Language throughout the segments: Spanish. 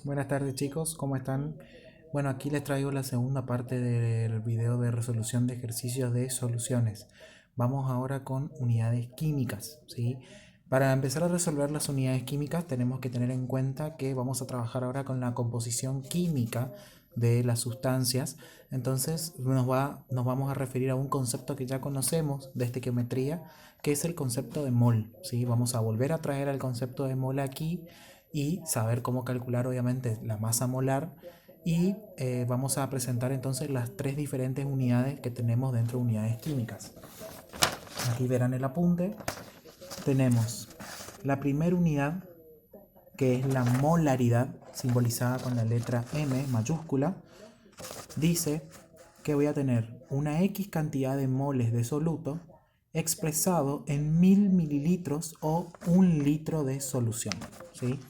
Buenas tardes chicos, ¿cómo están? Bueno, aquí les traigo la segunda parte del video de resolución de ejercicios de soluciones. Vamos ahora con unidades químicas, ¿sí? Para empezar a resolver las unidades químicas tenemos que tener en cuenta que vamos a trabajar ahora con la composición química de las sustancias. Entonces nos vamos a referir a un concepto que ya conocemos de estequiometría, que es el concepto de mol, ¿sí? Vamos a volver a traer el concepto de mol aquí y saber cómo calcular obviamente la masa molar y vamos a presentar entonces las tres diferentes unidades que tenemos dentro de unidades químicas. Aquí verán el apunte. Tenemos la primera unidad, que es la molaridad, simbolizada con la letra M mayúscula. Dice que voy a tener una X cantidad de moles de soluto expresado en 1000 mililitros o 1 litro de solución, ¿sí?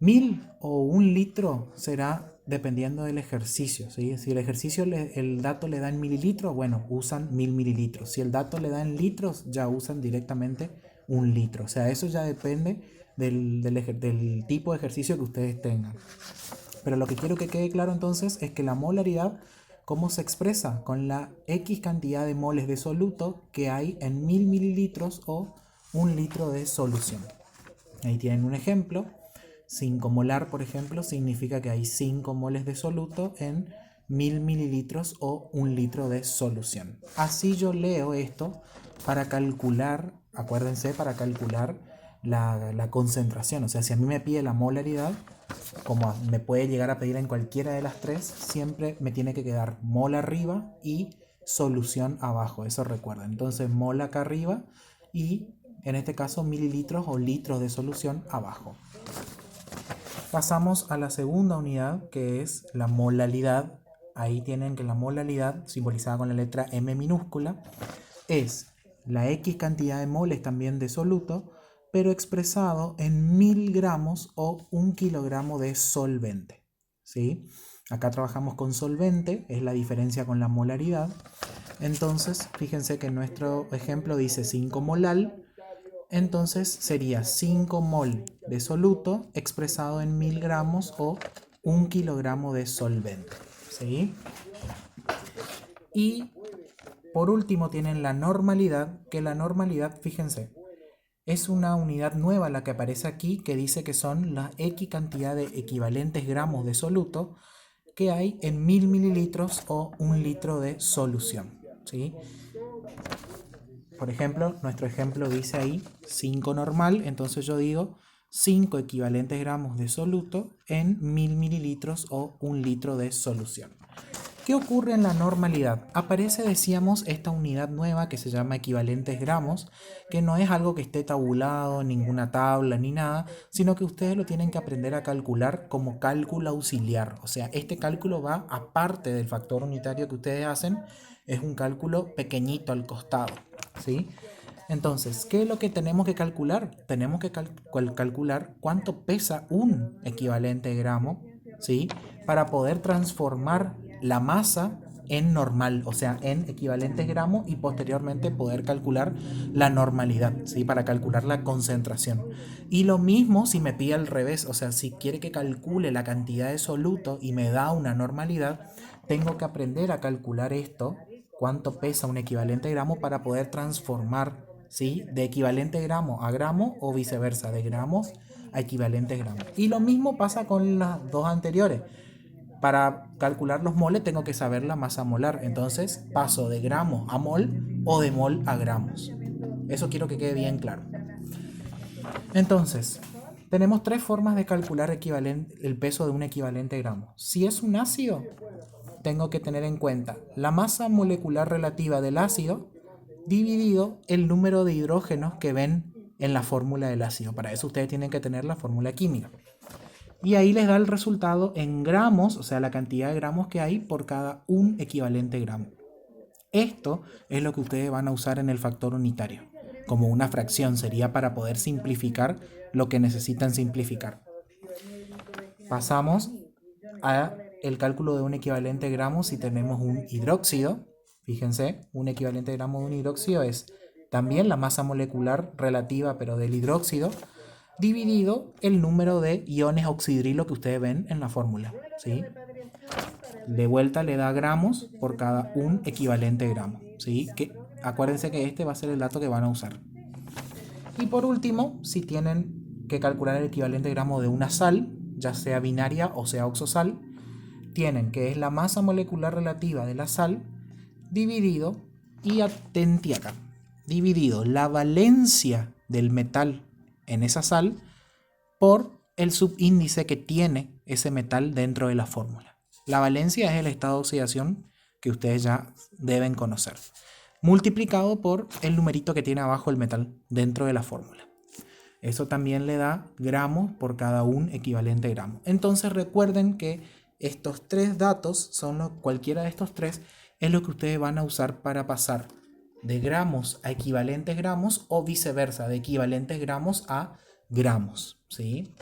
1000 o 1 litro será dependiendo del ejercicio, ¿sí? Si el ejercicio, el dato le da en mililitros, bueno, usan 1000 mililitros. Si el dato le da en litros, ya usan directamente 1 litro. O sea, eso ya depende del tipo de ejercicio que ustedes tengan. Pero lo que quiero que quede claro entonces es que la molaridad, ¿cómo se expresa? Con la X cantidad de moles de soluto que hay en 1000 mililitros o 1 litro de solución. Ahí tienen un ejemplo. 5 molar, por ejemplo, significa que hay 5 moles de soluto en 1000 mililitros o 1 litro de solución. Así yo leo esto para calcular, acuérdense, para calcular la concentración. O sea, si a mí me pide la molaridad, como me puede llegar a pedir en cualquiera de las tres, siempre me tiene que quedar mol arriba y solución abajo. Eso recuerden. Entonces, mol acá arriba y en este caso mililitros o litros de solución abajo. Pasamos a la segunda unidad, que es la molalidad. Ahí tienen que la molalidad, simbolizada con la letra M minúscula, es la X cantidad de moles también de soluto, pero expresado en 1000 gramos o 1 kilogramo de solvente, ¿sí? Acá trabajamos con solvente, es la diferencia con la molaridad. Entonces, fíjense que en nuestro ejemplo dice 5 molal. Entonces sería 5 mol de soluto expresado en 1000 gramos o 1 kilogramo de solvente, ¿sí? Y por último tienen la normalidad, que la normalidad, fíjense, es una unidad nueva la que aparece aquí, que dice que son la X cantidad de equivalentes gramos de soluto que hay en 1000 mililitros o 1 litro de solución, ¿sí? Por ejemplo, nuestro ejemplo dice ahí 5 normal, entonces yo digo 5 equivalentes gramos de soluto en 1000 mililitros o 1 litro de solución. ¿Qué ocurre en la normalidad? Aparece, decíamos, esta unidad nueva que se llama equivalentes gramos, que no es algo que esté tabulado en ninguna tabla ni nada, sino que ustedes lo tienen que aprender a calcular como cálculo auxiliar. O sea, este cálculo va aparte del factor unitario que ustedes hacen, es un cálculo pequeñito al costado, ¿sí? Entonces, ¿qué es lo que tenemos que calcular? Tenemos que calcular cuánto pesa un equivalente gramo, ¿sí? Para poder transformar la masa en normal, o sea, en equivalentes gramos y posteriormente poder calcular la normalidad, ¿sí? Para calcular la concentración. Y lo mismo si me pide al revés, o sea, si quiere que calcule la cantidad de soluto y me da una normalidad, tengo que aprender a calcular esto, cuánto pesa un equivalente gramo para poder transformar, ¿sí? De equivalente gramo a gramo o viceversa, de gramos a equivalentes gramos. Y lo mismo pasa con las dos anteriores. Para calcular los moles tengo que saber la masa molar. Entonces paso de gramos a mol o de mol a gramos. Eso quiero que quede bien claro. Entonces, tenemos tres formas de calcular el peso de un equivalente gramo. Si es un ácido, tengo que tener en cuenta la masa molecular relativa del ácido dividido el número de hidrógenos que ven en la fórmula del ácido. Para eso ustedes tienen que tener la fórmula química. Y ahí les da el resultado en gramos, o sea, la cantidad de gramos que hay por cada un equivalente gramo. Esto es lo que ustedes van a usar en el factor unitario. Como una fracción sería para poder simplificar lo que necesitan simplificar. Pasamos a el cálculo de un equivalente gramo si tenemos un hidróxido. Fíjense, un equivalente gramo de un hidróxido es también la masa molecular relativa pero del hidróxido dividido el número de iones oxidrilo que ustedes ven en la fórmula, ¿sí? De vuelta le da gramos por cada un equivalente gramo, ¿sí? Acuérdense que este va a ser el dato que van a usar. Y por último, si tienen que calcular el equivalente gramo de una sal, ya sea binaria o sea oxosal, tienen que es la masa molecular relativa de la sal dividido, y atenti acá, dividido la valencia del metal en esa sal por el subíndice que tiene ese metal dentro de la fórmula. La valencia es el estado de oxidación que ustedes ya deben conocer, multiplicado por el numerito que tiene abajo el metal dentro de la fórmula. Eso también le da gramos por cada un equivalente gramo. Entonces recuerden que estos tres datos cualquiera de estos tres es lo que ustedes van a usar para pasar de gramos a equivalentes gramos o viceversa, de equivalentes gramos a gramos, ¿sí?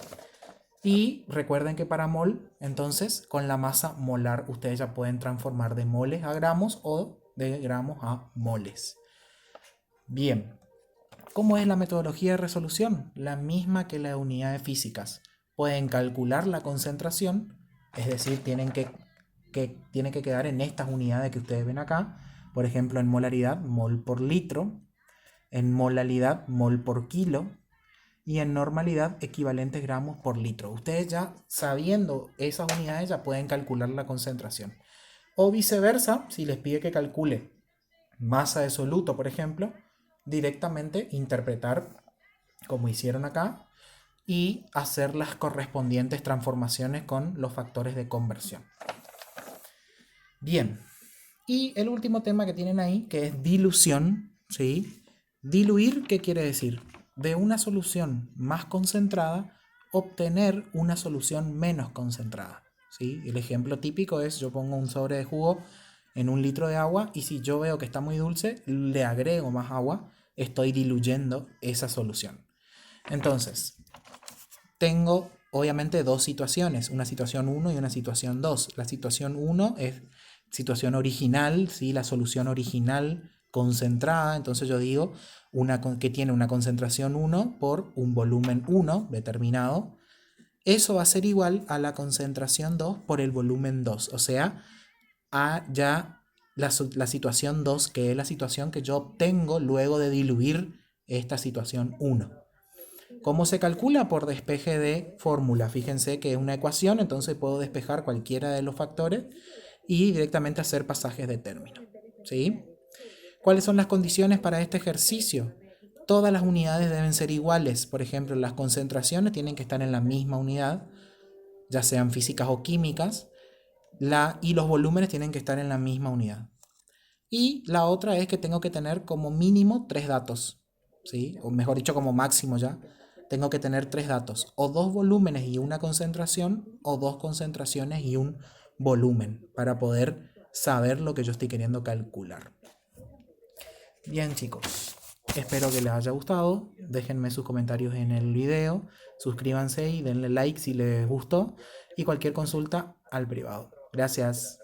Y recuerden que para mol, entonces, con la masa molar ustedes ya pueden transformar de moles a gramos o de gramos a moles. Bien, ¿cómo es la metodología de resolución? La misma que las unidades físicas. Pueden calcular la concentración, es decir, tiene que quedar en estas unidades que ustedes ven acá. Por ejemplo, en molaridad, mol por litro. En molalidad, mol por kilo. Y en normalidad, equivalentes gramos por litro. Ustedes ya sabiendo esas unidades ya pueden calcular la concentración. O viceversa, si les pide que calcule masa de soluto, por ejemplo, directamente interpretar como hicieron acá y hacer las correspondientes transformaciones con los factores de conversión. Bien, y el último tema que tienen ahí, que es dilución, ¿sí? Diluir, ¿qué quiere decir? De una solución más concentrada, obtener una solución menos concentrada, ¿sí? El ejemplo típico es, yo pongo un sobre de jugo en un litro de agua y si yo veo que está muy dulce, le agrego más agua, estoy diluyendo esa solución. Entonces, tengo obviamente dos situaciones, una situación 1 y una situación 2. La situación 1 es situación original, ¿sí? La solución original concentrada, entonces yo digo que tiene una concentración 1 por un volumen 1 determinado. Eso va a ser igual a la concentración 2 por el volumen 2, o sea, a ya la situación 2, que es la situación que yo obtengo luego de diluir esta situación 1. ¿Cómo se calcula? Por despeje de fórmula. Fíjense que es una ecuación, entonces puedo despejar cualquiera de los factores y directamente hacer pasajes de término, ¿sí? ¿Cuáles son las condiciones para este ejercicio? Todas las unidades deben ser iguales. Por ejemplo, las concentraciones tienen que estar en la misma unidad, ya sean físicas o químicas, y los volúmenes tienen que estar en la misma unidad. Y la otra es que tengo que tener como mínimo 3 datos, ¿sí? O mejor dicho, como máximo ya. Tengo que tener 3 datos, o 2 volúmenes y una concentración, o 2 concentraciones y un volumen, para poder saber lo que yo estoy queriendo calcular. Bien, chicos, espero que les haya gustado. Déjenme sus comentarios en el video, suscríbanse y denle like si les gustó, y cualquier consulta al privado. Gracias.